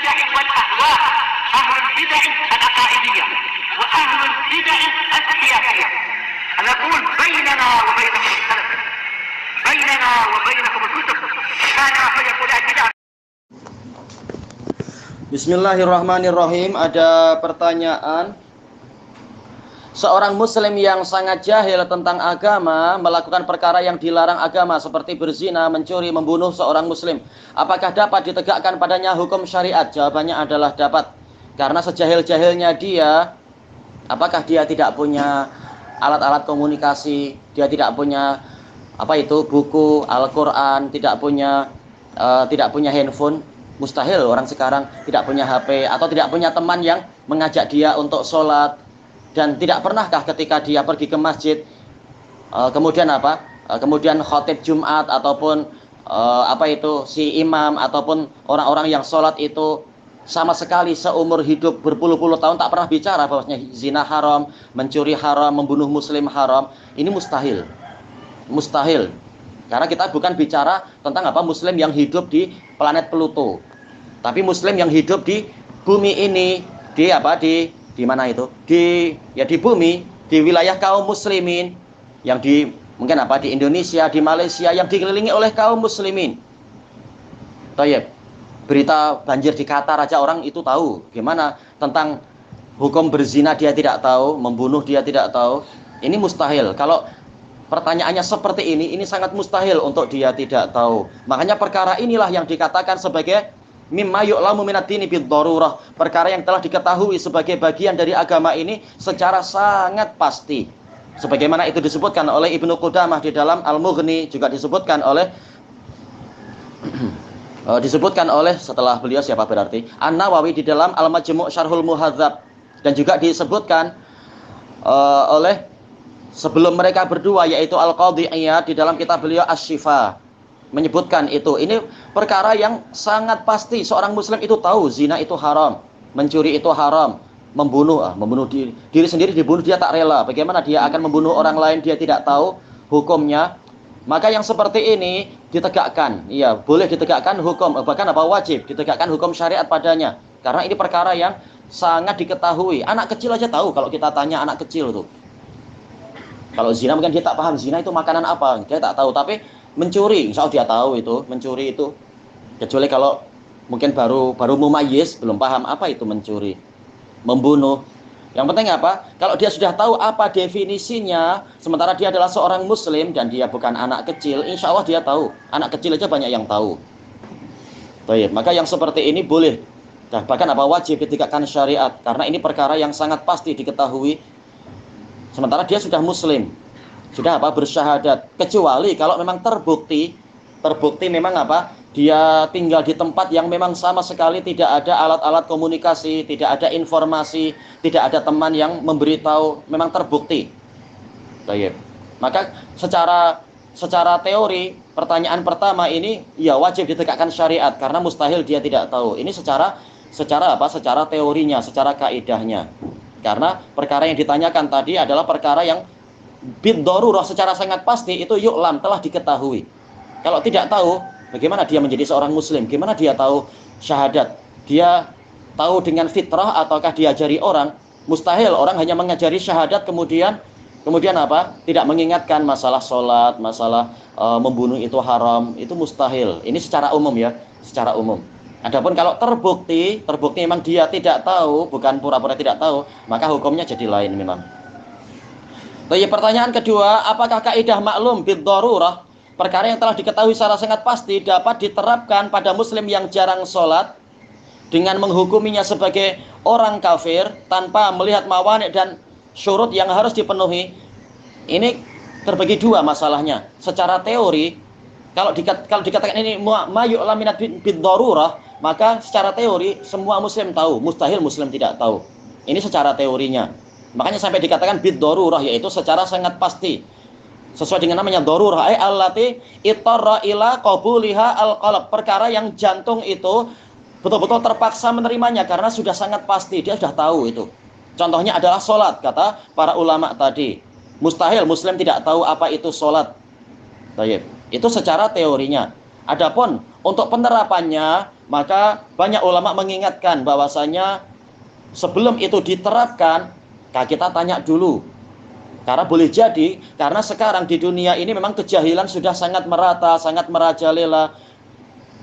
البدع والأهواء، أهل البدع العقائدية وأهل البدع السياسية. نقول بيننا وبينكم السلف، بيننا وبينكم الكتب، كان فيقول البدع. Bismillahirrahmanirrahim. Ada pertanyaan. Seorang muslim yang sangat jahil tentang agama melakukan perkara yang dilarang agama seperti berzina, mencuri, membunuh seorang muslim, apakah dapat ditegakkan padanya hukum syariat? Jawabannya adalah dapat. Karena sejahil-jahilnya dia, apakah dia tidak punya alat-alat komunikasi, dia tidak punya buku Al-Quran, tidak punya handphone. Mustahil orang sekarang tidak punya HP atau tidak punya teman yang mengajak dia untuk sholat. Dan tidak pernahkah ketika dia pergi ke masjid, kemudian khotib Jumat ataupun si imam ataupun orang-orang yang sholat itu sama sekali seumur hidup berpuluh-puluh tahun tak pernah bicara bahwasanya zina haram, mencuri haram, membunuh muslim haram. Ini mustahil. Mustahil. Karena kita bukan bicara tentang muslim yang hidup di planet Pluto. Tapi muslim yang hidup di bumi ini, di mana itu? Di bumi, di wilayah kaum muslimin yang di Indonesia, di Malaysia yang dikelilingi oleh kaum muslimin. Thayyib. Berita banjir di Qatar aja orang itu tahu. Gimana tentang hukum berzina dia tidak tahu, membunuh dia tidak tahu. Ini mustahil. Kalau pertanyaannya seperti ini sangat mustahil untuk dia tidak tahu. Makanya perkara inilah yang dikatakan sebagai mimma yu'lamu minad-dini bid-darurah, perkara yang telah diketahui sebagai bagian dari agama ini secara sangat pasti. Sebagaimana itu disebutkan oleh Ibnu Qudamah di dalam Al-Mughni, juga disebutkan oleh setelah beliau siapa berarti? An-Nawawi di dalam Al-Majmu' Syarhul Muhadzab, dan juga disebutkan oleh sebelum mereka berdua yaitu Al-Qadhi Iyad di dalam kitab beliau Asy-Syifa, menyebutkan itu. Ini perkara yang sangat pasti. Seorang muslim itu tahu zina itu haram, mencuri itu haram, membunuh diri sendiri dibunuh dia tak rela. Bagaimana dia akan membunuh orang lain dia tidak tahu hukumnya? Maka yang seperti ini ditegakkan, boleh ditegakkan hukum, bahkan wajib ditegakkan hukum syariat padanya. Karena ini perkara yang sangat diketahui. Anak kecil aja tahu. Kalau kita tanya anak kecil tuh, kalau zina mungkin dia tak paham zina itu makanan apa, dia tak tahu. Tapi mencuri, insya Allah dia tahu itu, mencuri itu. Kecuali kalau mungkin baru mumayyiz, belum paham apa itu mencuri, membunuh. Yang penting kalau dia sudah tahu apa definisinya, sementara dia adalah seorang muslim dan dia bukan anak kecil, insya Allah dia tahu. Anak kecil aja banyak yang tahu. Baik, maka yang seperti ini boleh, dan bahkan wajib ditegakkan syariat, karena ini perkara yang sangat pasti diketahui. Sementara dia sudah muslim, sudah bersyahadat, kecuali kalau memang terbukti memang dia tinggal di tempat yang memang sama sekali tidak ada alat-alat komunikasi, tidak ada informasi, tidak ada teman yang memberitahu, memang terbukti. Baik. Maka secara teori pertanyaan pertama ini wajib ditegakkan syariat karena mustahil dia tidak tahu. Ini secara teorinya, secara kaidahnya. Karena perkara yang ditanyakan tadi adalah perkara yang bid-darurah, secara sangat pasti itu yu'lam, telah diketahui. Kalau tidak tahu, bagaimana dia menjadi seorang muslim? Gimana dia tahu syahadat? Dia tahu dengan fitrah ataukah diajari orang? Mustahil orang hanya mengajari syahadat kemudian tidak mengingatkan masalah sholat, masalah membunuh itu haram, itu mustahil. Ini secara umum secara umum. Adapun kalau terbukti memang dia tidak tahu, bukan pura-pura tidak tahu, maka hukumnya jadi lain memang. Pertanyaan kedua, apakah kaidah maklum bid-darurah, perkara yang telah diketahui secara sangat pasti, dapat diterapkan pada muslim yang jarang sholat dengan menghukuminya sebagai orang kafir tanpa melihat mawani' dan syurut yang harus dipenuhi? Ini terbagi dua masalahnya. Secara teori, kalau dikatakan ini ma yu'lam minad bid-darurah, maka secara teori semua muslim tahu, mustahil muslim tidak tahu. Ini secara teorinya. Makanya sampai dikatakan bid-darurah, yaitu secara sangat pasti. Sesuai dengan namanya darurah, allati itarra ila qabuliha al-qalb, perkara yang jantung itu betul-betul terpaksa menerimanya karena sudah sangat pasti, dia sudah tahu itu. Contohnya adalah sholat, kata para ulama tadi. Mustahil muslim tidak tahu apa itu sholat. Baik. Itu secara teorinya. Adapun untuk penerapannya, maka banyak ulama mengingatkan bahwasanya sebelum itu diterapkan, kita tanya dulu. Karena boleh jadi, karena sekarang di dunia ini memang kejahilan sudah sangat merata, sangat merajalela.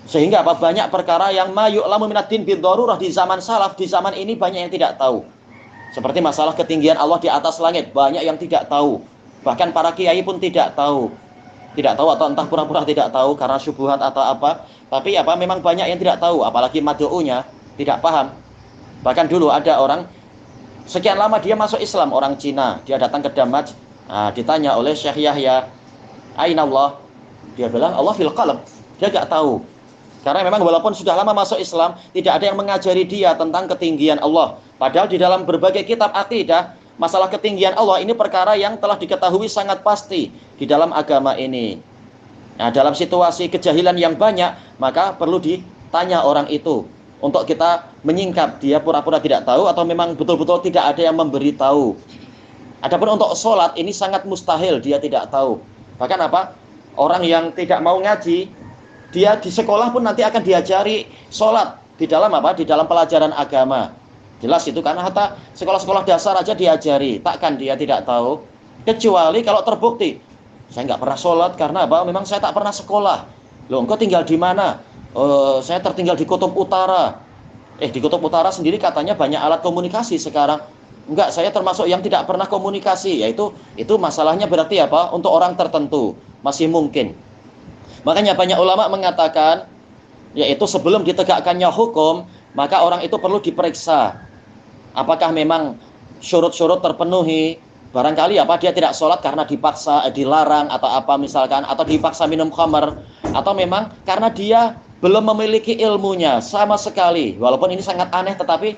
Sehingga banyak perkara yang mayu'lamu minaddin bid-darurah di zaman salaf, di zaman ini banyak yang tidak tahu. Seperti masalah ketinggian Allah di atas langit, banyak yang tidak tahu. Bahkan para kiai pun tidak tahu. Tidak tahu atau entah pura-pura tidak tahu karena syubhat atau apa. Tapi memang banyak yang tidak tahu, apalagi mad'unya tidak paham. Bahkan dulu ada orang sekian lama dia masuk Islam, orang Cina, dia datang ke Damaj, ditanya oleh Syekh Yahya, "Aina Allah?" Dia bilang, "Allah fil qalb." Dia enggak tahu. Karena memang walaupun sudah lama masuk Islam, tidak ada yang mengajari dia tentang ketinggian Allah. Padahal di dalam berbagai kitab akidah, masalah ketinggian Allah ini perkara yang telah diketahui sangat pasti di dalam agama ini. Nah, dalam situasi kejahilan yang banyak, maka perlu ditanya orang itu untuk kita menyingkap dia pura-pura tidak tahu atau memang betul-betul tidak ada yang memberitahu. Adapun untuk sholat ini sangat mustahil dia tidak tahu. Bahkan orang yang tidak mau ngaji, dia di sekolah pun nanti akan diajari sholat di dalam di dalam pelajaran agama. Jelas itu karena hatta sekolah-sekolah dasar aja diajari. Takkan dia tidak tahu, kecuali kalau terbukti saya nggak pernah sholat karena memang saya tak pernah sekolah. Loh, engkau tinggal di mana? Saya tertinggal di Kutub Utara. Di Kutub Utara sendiri katanya banyak alat komunikasi sekarang. Enggak, saya termasuk yang tidak pernah komunikasi. Yaitu itu masalahnya berarti untuk orang tertentu masih mungkin. Makanya banyak ulama mengatakan, yaitu sebelum ditegakkannya hukum, maka orang itu perlu diperiksa. Apakah memang syurut-syurut terpenuhi? Barangkali dia tidak sholat karena dipaksa, dilarang atau misalkan, atau dipaksa minum khamar, atau memang karena dia belum memiliki ilmunya sama sekali. Walaupun ini sangat aneh, tetapi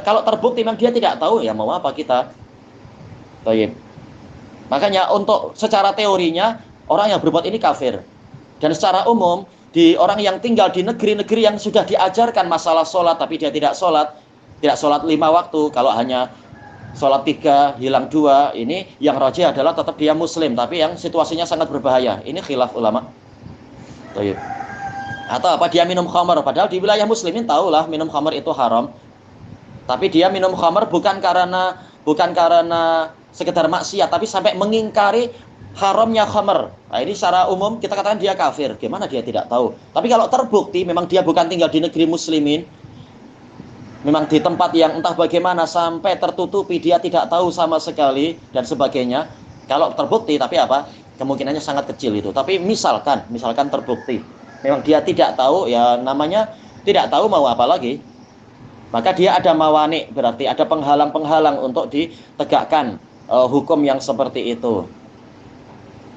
kalau terbukti memang dia tidak tahu, ya mau apa kita? Baik. Makanya untuk secara teorinya orang yang berbuat ini kafir. Dan secara umum di orang yang tinggal di negeri-negeri yang sudah diajarkan masalah sholat tapi dia tidak sholat 5 waktu, kalau hanya sholat 3 hilang 2, ini yang rajih adalah tetap dia muslim, tapi yang situasinya sangat berbahaya. Ini khilaf ulama. Baik. Atau dia minum khamar, padahal di wilayah muslimin tahulah minum khamar itu haram. Tapi dia minum khamar bukan karena sekedar maksiat, tapi sampai mengingkari haramnya khamar. Nah, ini secara umum kita katakan dia kafir. Gimana dia tidak tahu? Tapi kalau terbukti memang dia bukan tinggal di negeri muslimin, memang di tempat yang entah bagaimana sampai tertutupi, dia tidak tahu sama sekali dan sebagainya. Kalau terbukti, tapi kemungkinannya sangat kecil itu. Tapi misalkan terbukti memang dia tidak tahu, ya namanya tidak tahu mau apa lagi. Maka dia ada mawani, berarti ada penghalang-penghalang untuk ditegakkan hukum yang seperti itu.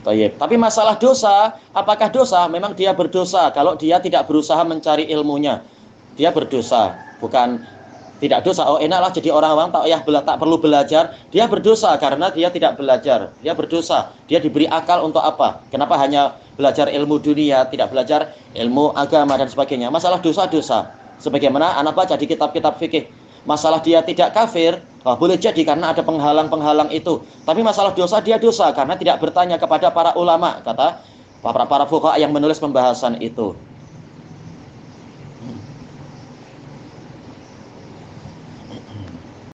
Tapi masalah dosa, apakah dosa? Memang dia berdosa kalau dia tidak berusaha mencari ilmunya. Dia berdosa, bukan tidak dosa. Enaklah jadi orang awam tak perlu belajar. Dia berdosa karena dia tidak belajar. Dia berdosa. Dia diberi akal untuk apa? Kenapa hanya belajar ilmu dunia, tidak belajar ilmu agama dan sebagainya? Masalah dosa-dosa. Sebagaimana anak baca di kitab-kitab fikih, masalah dia tidak kafir, boleh jadi karena ada penghalang-penghalang itu. Tapi masalah dosa, dia dosa karena tidak bertanya kepada para ulama, kata para fuqaha yang menulis pembahasan itu.